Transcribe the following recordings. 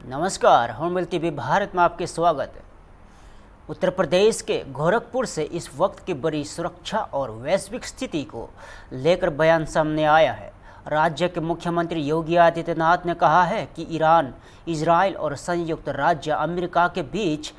नमस्कार, होमवेल टीवी भारत में आपके स्वागत है। उत्तर प्रदेश के गोरखपुर से इस वक्त की बड़ी सुरक्षा और वैश्विक स्थिति को लेकर बयान सामने आया है। राज्य के मुख्यमंत्री योगी आदित्यनाथ ने कहा है कि ईरान, इजराइल और संयुक्त राज्य अमेरिका के बीच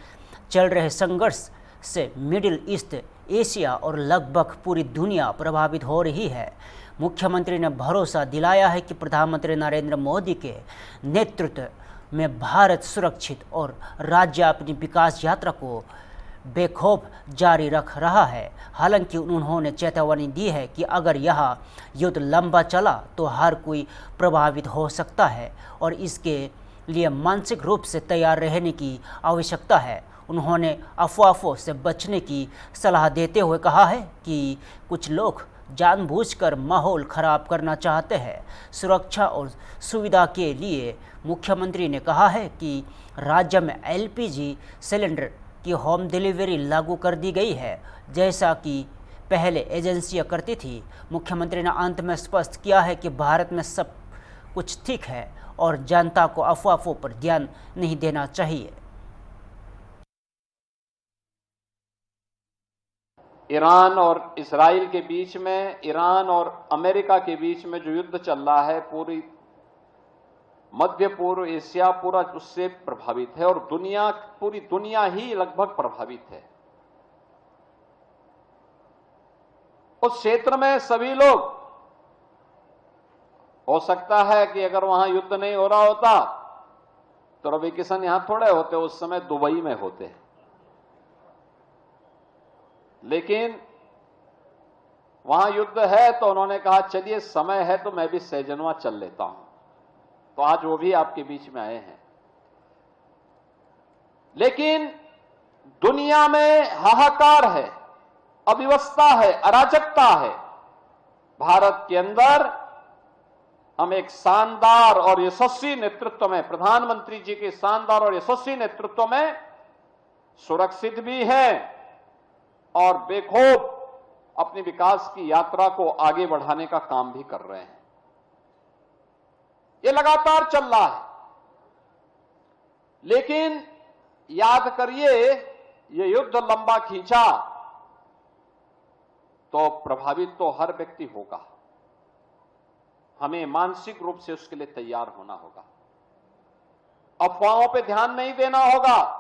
चल रहे संघर्ष से मिडिल ईस्ट, एशिया और लगभग पूरी दुनिया प्रभावित हो रही है। मुख्यमंत्री ने भरोसा दिलाया है कि प्रधानमंत्री नरेंद्र मोदी के नेतृत्व में भारत सुरक्षित और राज्य अपनी विकास यात्रा को बेखौफ जारी रख रहा है। हालांकि उन्होंने चेतावनी दी है कि अगर यह युद्ध लंबा चला तो हर कोई प्रभावित हो सकता है और इसके लिए मानसिक रूप से तैयार रहने की आवश्यकता है। उन्होंने अफवाहों से बचने की सलाह देते हुए कहा है कि कुछ लोग जानबूझकर माहौल खराब करना चाहते हैं। सुरक्षा और सुविधा के लिए मुख्यमंत्री ने कहा है कि राज्य में एलपीजी सिलेंडर की होम डिलीवरी लागू कर दी गई है, जैसा कि पहले एजेंसियां करती थी। मुख्यमंत्री ने अंत में स्पष्ट किया है कि भारत में सब कुछ ठीक है और जनता को अफवाहों पर ध्यान नहीं देना चाहिए। ईरान और इजराइल के बीच में, ईरान और अमेरिका के बीच में जो युद्ध चल रहा है, पूरी मध्य पूर्व एशिया पूरा उससे प्रभावित है और पूरी दुनिया ही लगभग प्रभावित है। उस क्षेत्र में सभी लोग, हो सकता है कि अगर वहां युद्ध नहीं हो रहा होता तो रवि किशन यहां थोड़े होते, उस समय दुबई में होते। लेकिन वहां युद्ध है तो उन्होंने कहा चलिए समय है तो मैं भी सहजनवा चल लेता हूं, तो आज वो भी आपके बीच में आए हैं। लेकिन दुनिया में हाहाकार है, अव्यवस्था है, अराजकता है। भारत के अंदर हम एक शानदार और यशस्वी नेतृत्व में, प्रधानमंत्री जी के शानदार और यशस्वी नेतृत्व में सुरक्षित भी हैं और बेखौफ अपनी विकास की यात्रा को आगे बढ़ाने का काम भी कर रहे हैं। ये लगातार चल रहा है। लेकिन याद करिए, ये युद्ध लंबा खींचा तो प्रभावित तो हर व्यक्ति होगा। हमें मानसिक रूप से उसके लिए तैयार होना होगा। अफवाहों पे ध्यान नहीं देना होगा।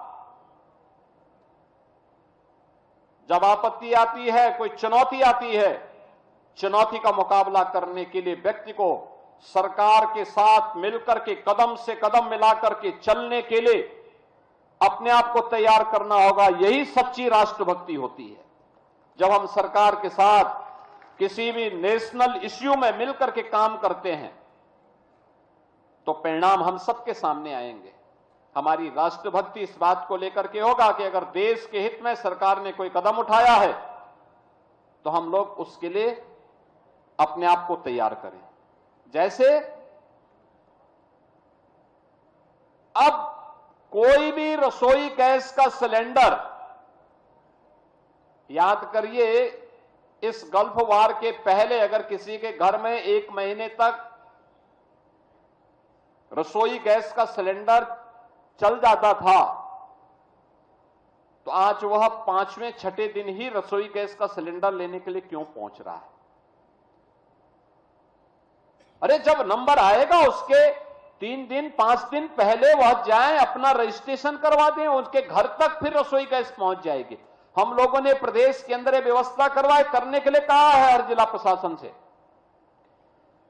जब आपत्ति आती है, कोई चुनौती आती है, चुनौती का मुकाबला करने के लिए व्यक्ति को सरकार के साथ मिलकर के कदम से कदम मिलाकर के चलने के लिए अपने आप को तैयार करना होगा। यही सच्ची राष्ट्रभक्ति होती है। जब हम सरकार के साथ किसी भी नेशनल इश्यू में मिलकर के काम करते हैं तो परिणाम हम सबके सामने आएंगे। हमारी राष्ट्रभक्ति इस बात को लेकर के होगा कि अगर देश के हित में सरकार ने कोई कदम उठाया है तो हम लोग उसके लिए अपने आप को तैयार करें। जैसे अब कोई भी रसोई गैस का सिलेंडर, याद करिए इस गल्फ वार के पहले अगर किसी के घर में 1 महीने तक रसोई गैस का सिलेंडर चल जाता था तो आज वह 5वें 6ठे दिन ही रसोई गैस का सिलेंडर लेने के लिए क्यों पहुंच रहा है? अरे जब नंबर आएगा उसके 3 दिन 5 दिन पहले वह जाएं, अपना रजिस्ट्रेशन करवा दें, उनके घर तक फिर रसोई गैस पहुंच जाएगी। हम लोगों ने प्रदेश के अंदर व्यवस्था करने के लिए कहा है हर जिला प्रशासन से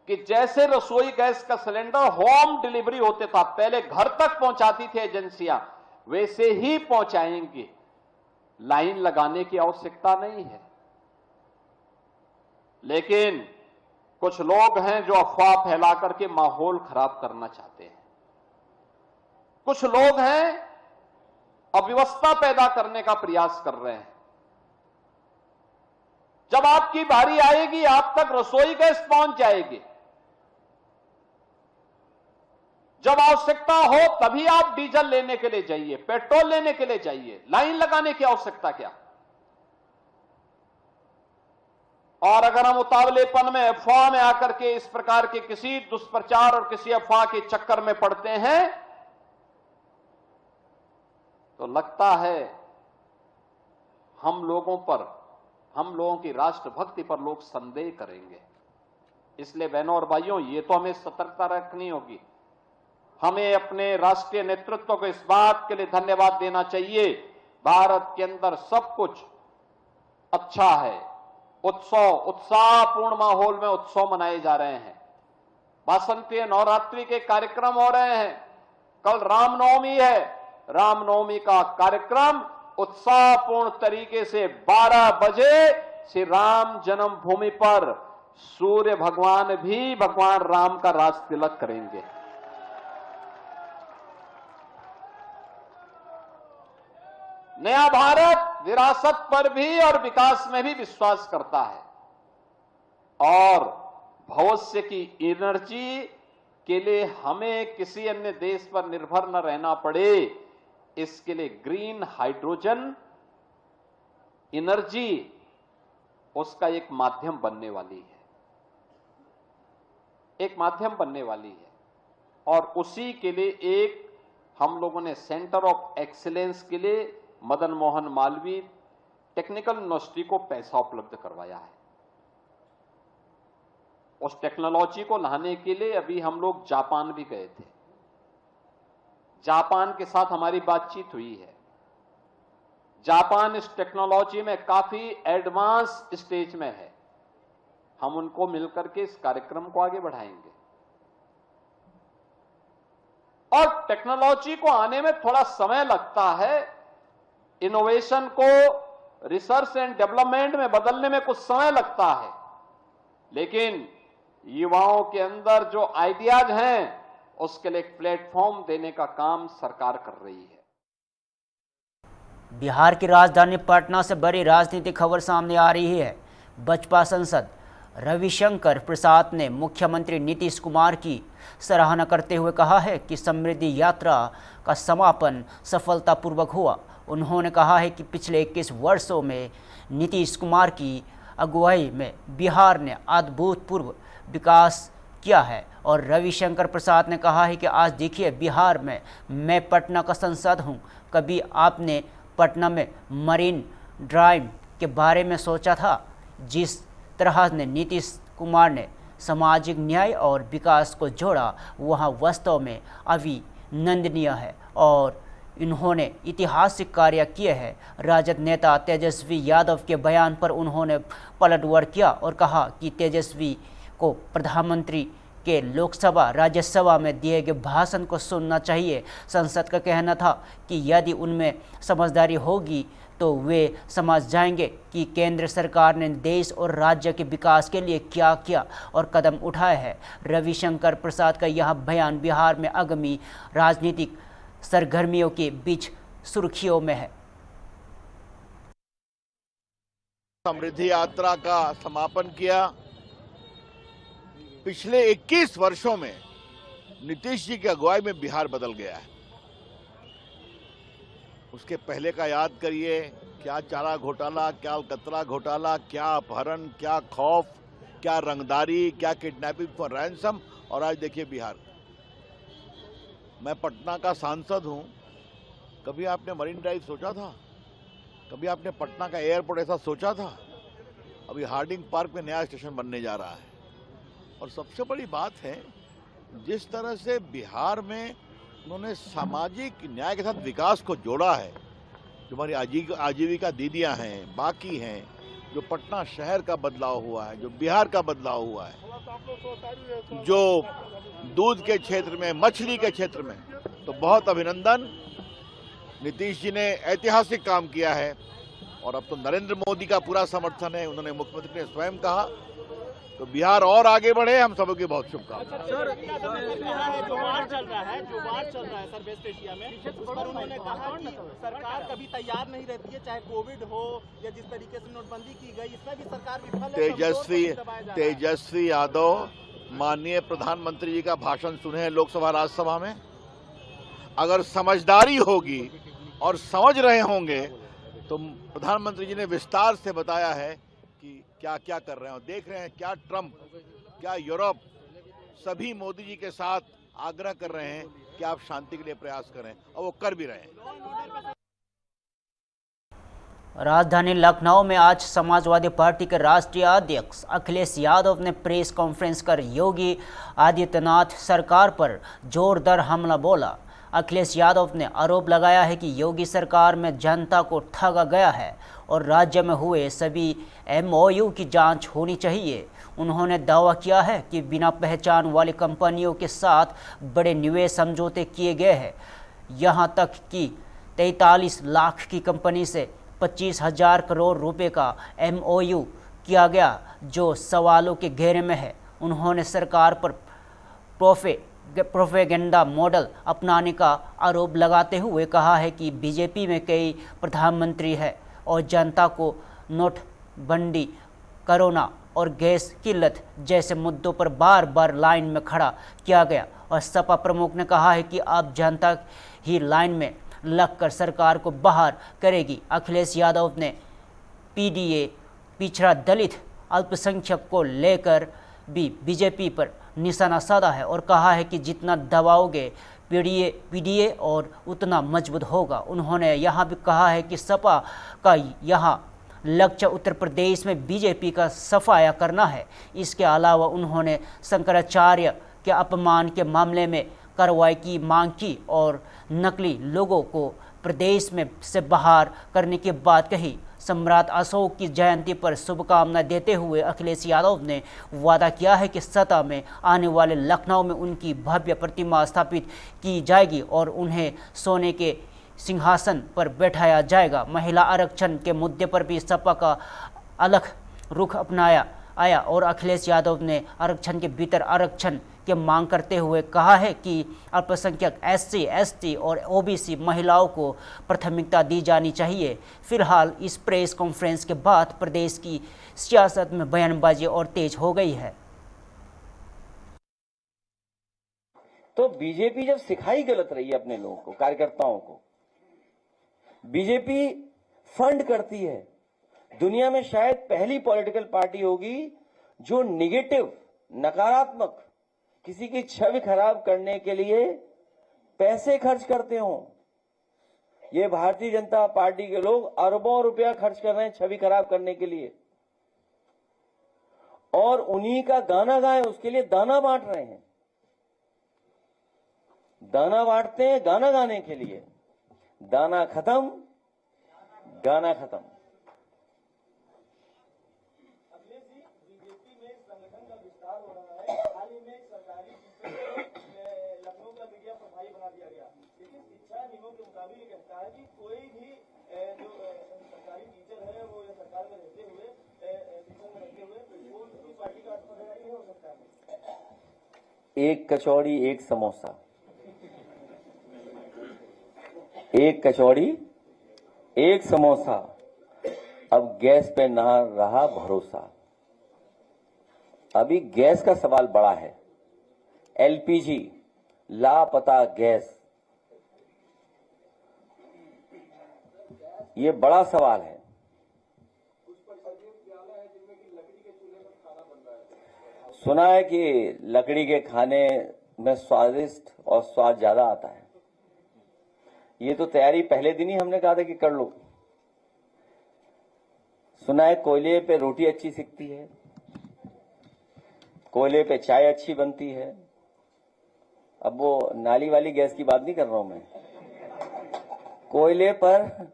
कि जैसे रसोई गैस का सिलेंडर होम डिलीवरी होते था, पहले घर तक पहुंचाती थी एजेंसियां, वैसे ही पहुंचाएंगे। लाइन लगाने की आवश्यकता नहीं है। लेकिन कुछ लोग हैं जो अफवाह फैला करके माहौल खराब करना चाहते हैं। कुछ लोग हैं अव्यवस्था पैदा करने का प्रयास कर रहे हैं। जब आपकी बारी आएगी आप तक रसोई गैस पहुंच जाएगी। जब आवश्यकता हो तभी आप डीजल लेने के लिए जाइए, पेट्रोल लेने के लिए जाइए। लाइन लगाने की आवश्यकता क्या? और अगर हम उतावलेपन में, अफवाह में आकर के इस प्रकार के किसी दुष्प्रचार और किसी अफवाह के चक्कर में पड़ते हैं तो लगता है हम लोगों की राष्ट्रभक्ति पर लोग संदेह करेंगे। इसलिए बहनों और भाइयों, ये तो हमें सतर्कता रखनी होगी। हमें अपने राष्ट्रीय नेतृत्व को इस बात के लिए धन्यवाद देना चाहिए, भारत के अंदर सब कुछ अच्छा है। उत्साहपूर्ण माहौल में उत्सव मनाए जा रहे हैं। वासंतीय नवरात्रि के कार्यक्रम हो रहे हैं। कल रामनवमी है। रामनवमी का कार्यक्रम उत्साहपूर्ण तरीके से 12 बजे श्री राम जन्मभूमि पर सूर्य भगवान भी भगवान राम का राज तिलक करेंगे। नया भारत विरासत पर भी और विकास में भी विश्वास करता है और भविष्य की एनर्जी के लिए हमें किसी अन्य देश पर निर्भर न रहना पड़े, इसके लिए ग्रीन हाइड्रोजन एनर्जी उसका एक माध्यम बनने वाली है। और उसी के लिए एक हम लोगों ने सेंटर ऑफ एक्सीलेंस के लिए मदन मोहन मालवीय टेक्निकल यूनिवर्सिटी को पैसा उपलब्ध करवाया है। उस टेक्नोलॉजी को लाने के लिए अभी हम लोग जापान भी गए थे। जापान के साथ हमारी बातचीत हुई है। जापान इस टेक्नोलॉजी में काफी एडवांस स्टेज में है। हम उनको मिलकर के इस कार्यक्रम को आगे बढ़ाएंगे। और टेक्नोलॉजी को आने में थोड़ा समय लगता है। इनोवेशन को रिसर्च एंड डेवलपमेंट में बदलने में कुछ समय लगता है, लेकिन युवाओं के अंदर जो आइडियाज हैं उसके लिए एक प्लेटफॉर्म देने का काम सरकार कर रही है। बिहार की राजधानी पटना से बड़ी राजनीतिक खबर सामने आ रही है। बसपा सांसद रविशंकर प्रसाद ने मुख्यमंत्री नीतीश कुमार की सराहना करते हुए कहा है कि समृद्धि यात्रा का समापन सफलतापूर्वक हुआ। उन्होंने कहा है कि पिछले 21 वर्षों में नीतीश कुमार की अगुवाई में बिहार ने अभूतपूर्व विकास किया है। और रविशंकर प्रसाद ने कहा है कि आज देखिए, बिहार में मैं पटना का सांसद हूँ। कभी आपने पटना में मरीन ड्राइव के बारे में सोचा था? जिस तरह ने नीतीश कुमार ने सामाजिक न्याय और विकास को जोड़ा, वहाँ वास्तव में अभिनंदनीय है और इन्होंने ऐतिहासिक कार्य किए हैं। राजद नेता तेजस्वी यादव के बयान पर उन्होंने पलटवार किया और कहा कि तेजस्वी को प्रधानमंत्री के लोकसभा राज्यसभा में दिए गए भाषण को सुनना चाहिए। संसद का कहना था कि यदि उनमें समझदारी होगी तो वे समझ जाएंगे कि केंद्र सरकार ने देश और राज्य के विकास के लिए क्या किया और कदम उठाए हैं। रविशंकर प्रसाद का यह बयान बिहार में आगामी राजनीतिक सरगर्मियों के बीच सुर्खियों में है। समृद्धि यात्रा का समापन किया। पिछले 21 वर्षों में नीतीश जी की अगुवाई में बिहार बदल गया है। उसके पहले का याद करिए, क्या चारा घोटाला, क्या अलकतरा घोटाला, क्या अपहरण, क्या खौफ, क्या रंगदारी, क्या किडनैपिंग फॉर रैंसम, और आज देखिए बिहार। मैं पटना का सांसद हूं। कभी आपने मरीन ड्राइव सोचा था? कभी आपने पटना का एयरपोर्ट ऐसा सोचा था? अभी हार्डिंग पार्क में नया स्टेशन बनने जा रहा है। और सबसे बड़ी बात है, जिस तरह से बिहार में उन्होंने सामाजिक न्याय के साथ विकास को जोड़ा है, जो हमारी आजीविका दीदियां हैं, बाकी हैं, जो पटना शहर का बदलाव हुआ है, जो बिहार का बदलाव हुआ है, जो दूध के क्षेत्र में, मछली के क्षेत्र में, तो बहुत अभिनंदन। नीतीश जी ने ऐतिहासिक काम किया है और अब तो नरेंद्र मोदी का पूरा समर्थन है। उन्होंने, मुख्यमंत्री ने स्वयं कहा, तो बिहार और आगे बढ़े। हम सबों की बहुत शुभकामनाएं। जो वार चल रहा है सर वेस्ट एशिया में, उस पर उन्होंने कहा कि सरकार कभी तैयार नहीं रहती है, चाहे कोविड हो या जिस तरीके से नोटबंदी की गई, इसमें भी सरकार विफल है। तेजस्वी यादव माननीय प्रधानमंत्री जी का भाषण सुने हैं लोकसभा राज्यसभा में। अगर समझदारी होगी और समझ रहे होंगे तो प्रधानमंत्री जी ने विस्तार से बताया है कि क्या क्या कर रहे हैं। देख रहे हैं क्या ट्रंप, क्या यूरोप, सभी मोदी जी के साथ आग्रह कर रहे हैं कि आप शांति के लिए प्रयास करें, और वो कर भी रहे हैं। राजधानी लखनऊ में आज समाजवादी पार्टी के राष्ट्रीय अध्यक्ष अखिलेश यादव ने प्रेस कॉन्फ्रेंस कर योगी आदित्यनाथ सरकार पर जोरदार हमला बोला। अखिलेश यादव ने आरोप लगाया है कि योगी सरकार में जनता को ठगा गया है और राज्य में हुए सभी MOU की जांच होनी चाहिए। उन्होंने दावा किया है कि बिना पहचान वाली कंपनियों के साथ बड़े निवेश समझौते किए गए हैं। यहां तक कि 43 लाख की कंपनी से 25,000 करोड़ रुपए का MOU किया गया, जो सवालों के घेरे में है। उन्होंने सरकार पर प्रोपेगेंडा मॉडल अपनाने का आरोप लगाते हुए कहा है कि बीजेपी में कई प्रधानमंत्री हैं और जनता को नोटबंदी, कोरोना और गैस किल्लत जैसे मुद्दों पर बार बार लाइन में खड़ा किया गया। और सपा प्रमुख ने कहा है कि अब जनता ही लाइन में लगकर सरकार को बाहर करेगी। अखिलेश यादव ने PDA, पिछड़ा दलित अल्पसंख्यक को लेकर भी बीजेपी पर निशाना साधा है और कहा है कि जितना दबाओगे PDA और उतना मजबूत होगा। उन्होंने यहाँ भी कहा है कि सपा का यहाँ लक्ष्य उत्तर प्रदेश में बीजेपी का सफाया करना है। इसके अलावा उन्होंने शंकराचार्य के अपमान के मामले में कार्रवाई की मांग की और नकली लोगों को प्रदेश में से बाहर करने की बात कही। सम्राट अशोक की जयंती पर शुभकामनाएं देते हुए अखिलेश यादव ने वादा किया है कि सत्ता में आने वाले लखनऊ में उनकी भव्य प्रतिमा स्थापित की जाएगी और उन्हें सोने के सिंहासन पर बैठाया जाएगा। महिला आरक्षण के मुद्दे पर भी सपा का अलग रुख अपनाया आया और अखिलेश यादव ने आरक्षण के भीतर आरक्षण की मांग करते हुए कहा है कि अल्पसंख्यक SC, ST और OBC महिलाओं को प्राथमिकता दी जानी चाहिए। फिलहाल इस प्रेस कॉन्फ्रेंस के बाद प्रदेश की सियासत में बयानबाजी और तेज हो गई है। तो बीजेपी जब सिखाई गलत रही है अपने लोगों को, कार्यकर्ताओं को, बीजेपी फंड करती है। दुनिया में शायद पहली पॉलिटिकल पार्टी होगी जो निगेटिव, नकारात्मक, किसी की छवि खराब करने के लिए पैसे खर्च करते हो। ये भारतीय जनता पार्टी के लोग अरबों रुपया खर्च कर रहे हैं छवि खराब करने के लिए और उन्हीं का गाना गाएं, उसके लिए दाना बांट रहे हैं। दाना बांटते हैं गाना गाने के लिए। दाना खत्म, गाना खत्म। बीजेपी में संगठन का विस्तार हो रहा है। हाल ही में सरकारी लखनऊ का मीडिया प्रभारी बना दिया गया, लेकिन शिक्षा निगमों के मुताबिक ये कहता है कि कोई भी जो सरकारी टीचर है वो सरकार में रहते हुए, शिक्षण में रहते हुए वो किसी पार्टी का पदाधिकारी नहीं हो सकता। एक कचौड़ी एक समोसा, एक कचौड़ी एक समोसा, अब गैस पे ना रहा भरोसा। अभी गैस का सवाल बड़ा है। LPG, लापता गैस, ये बड़ा सवाल है। सुना है कि लकड़ी के खाने में स्वादिष्ट और स्वाद ज्यादा आता है। ये तो तैयारी पहले दिन ही हमने कहा था कि कर लो। सुना है कोयले पे रोटी अच्छी सिकती है, कोयले पे चाय अच्छी बनती है। अब वो नाली वाली गैस की बात नहीं कर रहा हूं मैं। कोयले पर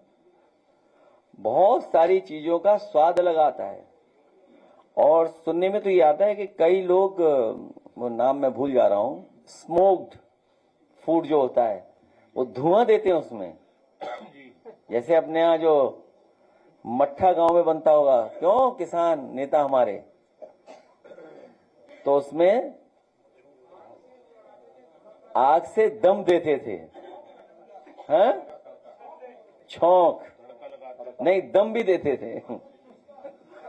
बहुत सारी चीजों का स्वाद अलग आता है और सुनने में तो ये आता है कि कई लोग, वो नाम मैं भूल जा रहा हूं, स्मोक्ड फूड जो होता है वो धुआं देते हैं उसमें। जैसे अपने यहाँ जो मट्ठा गांव में बनता होगा, क्यों किसान नेता हमारे, तो उसमें आग से दम देते थे। हैं? छौंक नहीं, दम भी देते थे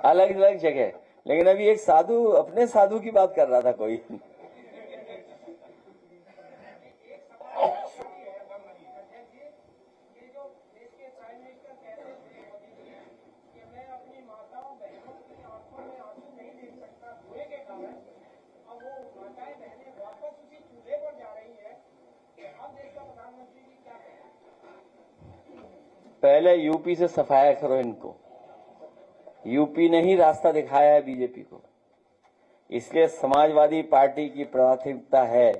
अलग अलग जगह। लेकिन अभी एक साधु, अपने साधु की बात कर रहा था कोई। पहले यूपी से सफाया करो इनको। यूपी ने ही रास्ता दिखाया है बीजेपी को। इसलिए समाजवादी पार्टी की प्राथमिकता है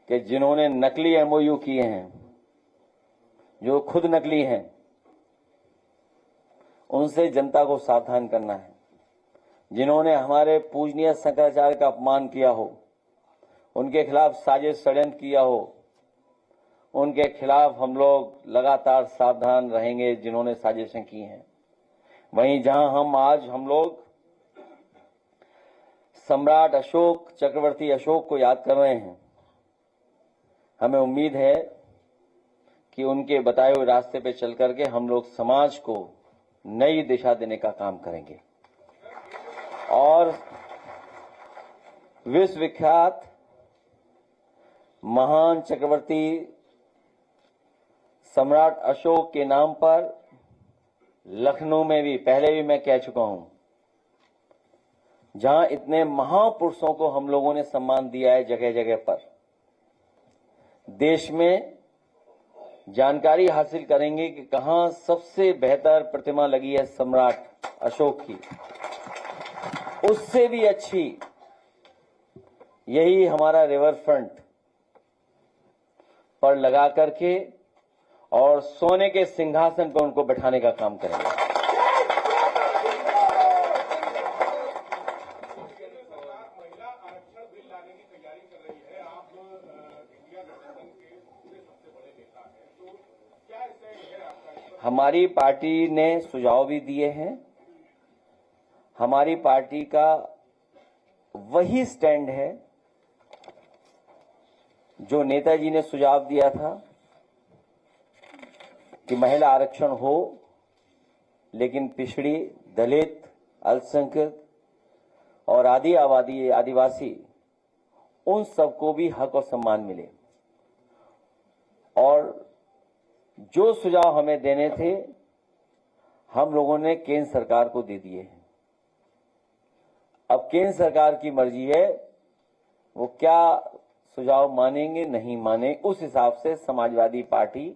कि जिन्होंने नकली एमओयू किए हैं, जो खुद नकली हैं, उनसे जनता को सावधान करना है। जिन्होंने हमारे पूजनीय शंकराचार्य का अपमान किया हो, उनके खिलाफ साजिश षड्यंत्र किया हो, उनके खिलाफ हम लोग लगातार सावधान रहेंगे, जिन्होंने साजिशें की हैं। वहीं जहां हम लोग सम्राट अशोक, चक्रवर्ती अशोक को याद कर रहे हैं, हमें उम्मीद है कि उनके बताए हुए रास्ते पे चल करके हम लोग समाज को नई दिशा देने का काम करेंगे और विश्वविख्यात महान चक्रवर्ती सम्राट अशोक के नाम पर लखनऊ में भी पहले भी मैं कह चुका हूं, जहां इतने महापुरुषों को हम लोगों ने सम्मान दिया है जगह जगह पर, देश में जानकारी हासिल करेंगे कि कहां सबसे बेहतर प्रतिमा लगी है सम्राट अशोक की। उससे भी अच्छी यही हमारा रिवर फ्रंट पर लगा करके और सोने के सिंहासन पर उनको बैठाने का काम करेंगे। हमारी पार्टी ने सुझाव भी दिए हैं। हमारी पार्टी का वही स्टैंड है जो नेताजी ने सुझाव दिया था कि महिला आरक्षण हो, लेकिन पिछड़ी, दलित, अल्पसंख्यक और आदिवासी उन सबको भी हक और सम्मान मिले। और जो सुझाव हमें देने थे, हम लोगों ने केंद्र सरकार को दे दिए हैं। अब केंद्र सरकार की मर्जी है, वो क्या सुझाव मानेंगे नहीं माने, उस हिसाब से समाजवादी पार्टी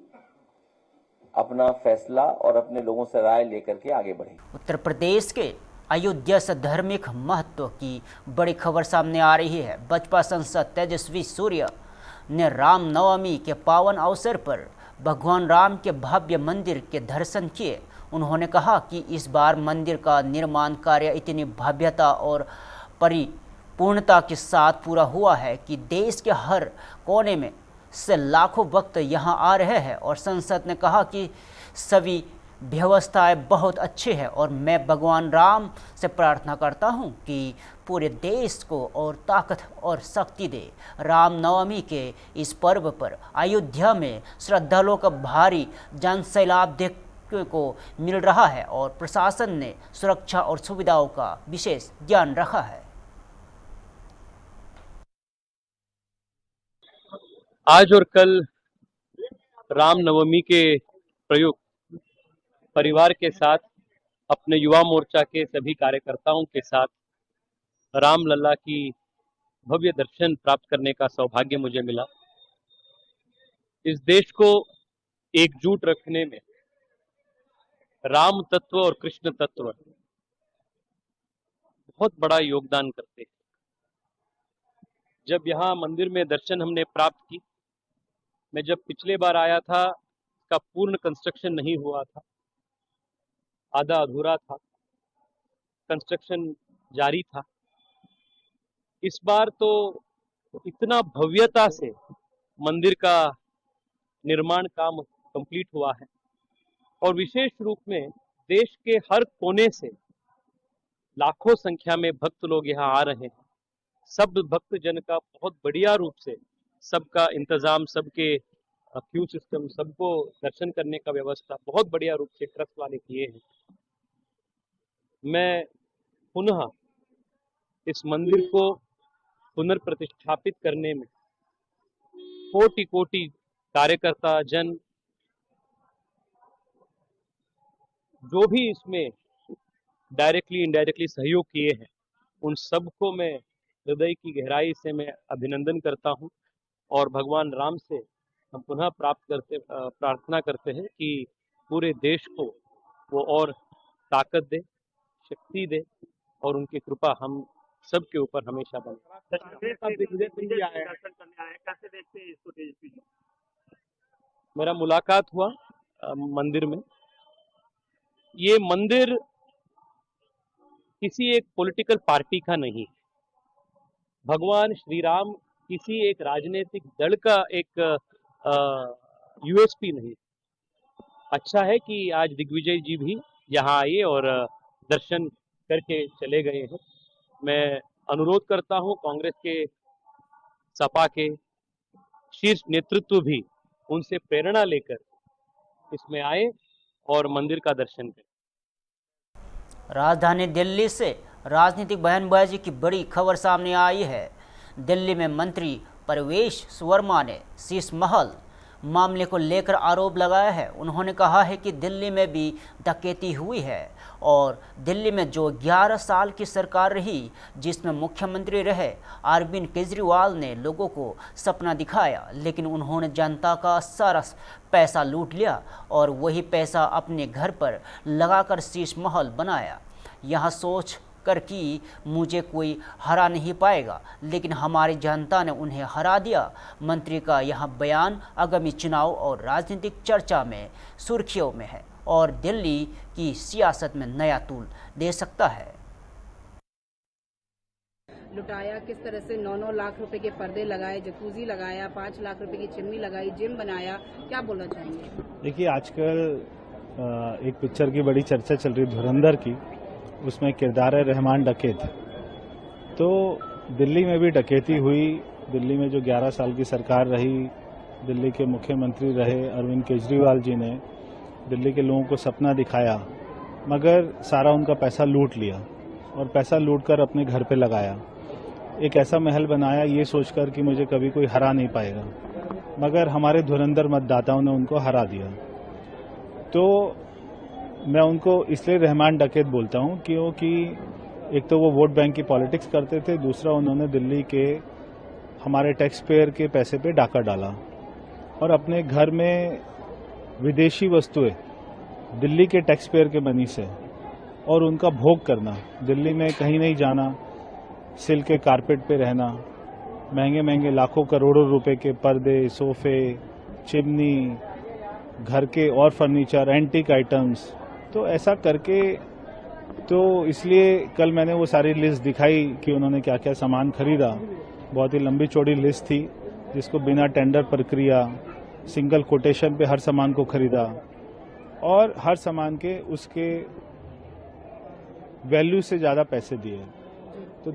अपना फैसला और अपने लोगों से राय लेकर के आगे बढ़ेगी। उत्तर प्रदेश के अयोध्या से धार्मिक महत्व की बड़ी खबर सामने आ रही है। बसपा सांसद तेजस्वी सूर्य ने रामनवमी के पावन अवसर पर भगवान राम के भव्य मंदिर के दर्शन किए। उन्होंने कहा कि इस बार मंदिर का निर्माण कार्य इतनी भव्यता और परिपूर्णता के साथ पूरा हुआ है कि देश के हर कोने में से लाखों भक्त यहां आ रहे हैं। और सांसद ने कहा कि सभी व्यवस्थाएं बहुत अच्छी है और मैं भगवान राम से प्रार्थना करता हूं कि पूरे देश को और ताकत और शक्ति दे। रामनवमी के इस पर्व पर अयोध्या में श्रद्धालुओं का भारी जनसैलाब देखने को मिल रहा है और प्रशासन ने सुरक्षा और सुविधाओं का विशेष ध्यान रखा है। आज और कल रामनवमी के प्रयुक्त परिवार के साथ, अपने युवा मोर्चा के सभी कार्यकर्ताओं के साथ रामलला की भव्य दर्शन प्राप्त करने का सौभाग्य मुझे मिला। इस देश को एकजुट रखने में राम तत्व और कृष्ण तत्व बहुत बड़ा योगदान करते हैं। जब यहाँ मंदिर में दर्शन हमने प्राप्त की, मैं जब पिछले बार आया था, इसका पूर्ण कंस्ट्रक्शन नहीं हुआ था, आधा अधूरा था, कंस्ट्रक्शन जारी था। इस बार तो इतना भव्यता से मंदिर का निर्माण काम कंप्लीट हुआ है और विशेष रूप में देश के हर कोने से लाखों संख्या में भक्त लोग यहाँ आ रहे हैं। सब भक्त जन का बहुत बढ़िया रूप से सबका इंतजाम, सबके क्यू सिस्टम, सबको दर्शन करने का व्यवस्था बहुत बढ़िया रूप से ट्रस्ट वाले किए हैं। मैं पुनः इस मंदिर को पुनर्प्रतिष्ठापित करने में कोटि कोटि कार्यकर्ता जन, जो भी इसमें डायरेक्टली इनडायरेक्टली सहयोग किए हैं, उन सबको मैं हृदय की गहराई से मैं अभिनंदन करता हूं और भगवान राम से हम पुनः प्रार्थना करते हैं कि पूरे देश को वो और ताकत दे, शक्ति दे और उनकी कृपा हम सबके ऊपर हमेशा बने। मेरा मुलाकात हुआ मंदिर में। ये मंदिर किसी एक पॉलिटिकल पार्टी का नहीं, भगवान श्री राम किसी एक राजनीतिक दल का एक यूएसपी नहीं। अच्छा है कि आज दिग्विजय जी भी यहाँ आए और दर्शन करके चले गए हैं। मैं अनुरोध करता हूँ कांग्रेस के, सपा के शीर्ष नेतृत्व भी उनसे प्रेरणा लेकर इसमें आए और मंदिर का दर्शन करें। राजधानी दिल्ली से राजनीतिक बयानबाजी की बड़ी खबर सामने आई है। दिल्ली में मंत्री परवेश वर्मा ने शीश महल मामले को लेकर आरोप लगाया है। उन्होंने कहा है कि दिल्ली में भी डकैती हुई है और दिल्ली में जो 11 साल की सरकार रही जिसमें मुख्यमंत्री रहे अरविंद केजरीवाल ने लोगों को सपना दिखाया, लेकिन उन्होंने जनता का सारा पैसा लूट लिया और वही पैसा अपने घर पर लगाकर शीश महल बनाया। यह सोच कर कि मुझे कोई हरा नहीं पाएगा, लेकिन हमारी जनता ने उन्हें हरा दिया। मंत्री का यह बयान आगामी चुनाव और राजनीतिक चर्चा में सुर्खियों में है और दिल्ली की सियासत में नया तूल दे सकता है। लुटाया किस तरह से 9-9 लाख रुपए के पर्दे लगाए, जकूजी लगाया, 5 लाख रुपए की चिमनी लगाई, जिम बनाया, क्या बोलना चाहेंगे? देखिए, आजकल एक पिक्चर की बड़ी चर्चा चल रही है धुरंधर की, उसमें किरदार है रहमान डकैत। तो दिल्ली में भी डकैती हुई। दिल्ली में जो 11 साल की सरकार रही, दिल्ली के मुख्यमंत्री रहे अरविंद केजरीवाल जी ने दिल्ली के लोगों को सपना दिखाया, मगर सारा उनका पैसा लूट लिया और पैसा लूटकर अपने घर पे लगाया। एक ऐसा महल बनाया ये सोचकर कि मुझे कभी कोई हरा नहीं पाएगा, मगर हमारे धुरंधर मतदाताओं ने उनको हरा दिया। तो मैं उनको इसलिए रहमान डकैत बोलता हूं क्योंकि एक तो वो वोट बैंक की पॉलिटिक्स करते थे, दूसरा उन्होंने दिल्ली के हमारे टैक्स पेयर के पैसे पे डाका डाला और अपने घर में विदेशी वस्तुएं दिल्ली के टैक्स पेयर के मनी से और उनका भोग करना, दिल्ली में कहीं नहीं जाना, सिल्क के कारपेट पे रहना, महंगे महंगे लाखों करोड़ों रुपए के पर्दे, सोफे, चिमनी, घर के और फर्नीचर, एंटीक आइटम्स, तो ऐसा करके। तो इसलिए कल मैंने वो सारी लिस्ट दिखाई कि उन्होंने क्या क्या सामान खरीदा। बहुत ही लंबी चौड़ी लिस्ट थी जिसको बिना टेंडर प्रक्रिया सिंगल कोटेशन पे हर सामान को खरीदा और हर सामान के उसके वैल्यू से ज़्यादा पैसे दिए। तो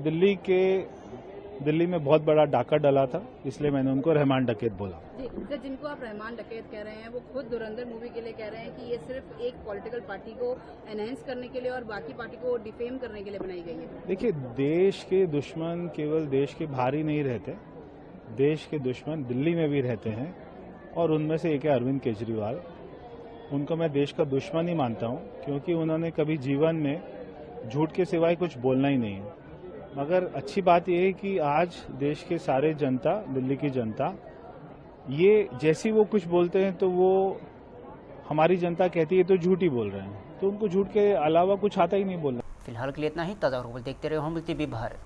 दिल्ली में बहुत बड़ा डाका डला था, इसलिए मैंने उनको रहमान डकैत बोला। जी, सर, जिनको आप रहमान डकैत कह रहे हैं वो खुद धुरंधर मूवी के लिए कह रहे हैं कि ये सिर्फ एक पॉलिटिकल पार्टी को एनहेंस करने के लिए और बाकी पार्टी को डिफेम करने के लिए बनाई गई है। देखिए, देश के दुश्मन केवल देश के बाहर ही नहीं रहते, देश के दुश्मन दिल्ली में भी रहते हैं और उनमें से एक है अरविंद केजरीवाल। उनको मैं देश का दुश्मन ही मानता हूं क्योंकि उन्होंने कभी जीवन में झूठ के सिवाय कुछ बोलना ही नहीं है। मगर अच्छी बात यह है कि आज देश के सारे जनता, दिल्ली की जनता, ये जैसी वो कुछ बोलते हैं तो वो हमारी जनता कहती है तो झूठ ही बोल रहे हैं, तो उनको झूठ के अलावा कुछ आता ही नहीं बोलना। फिलहाल के लिए इतना ही। ताज़ा खबर देखते रहे होम टीवी भारत।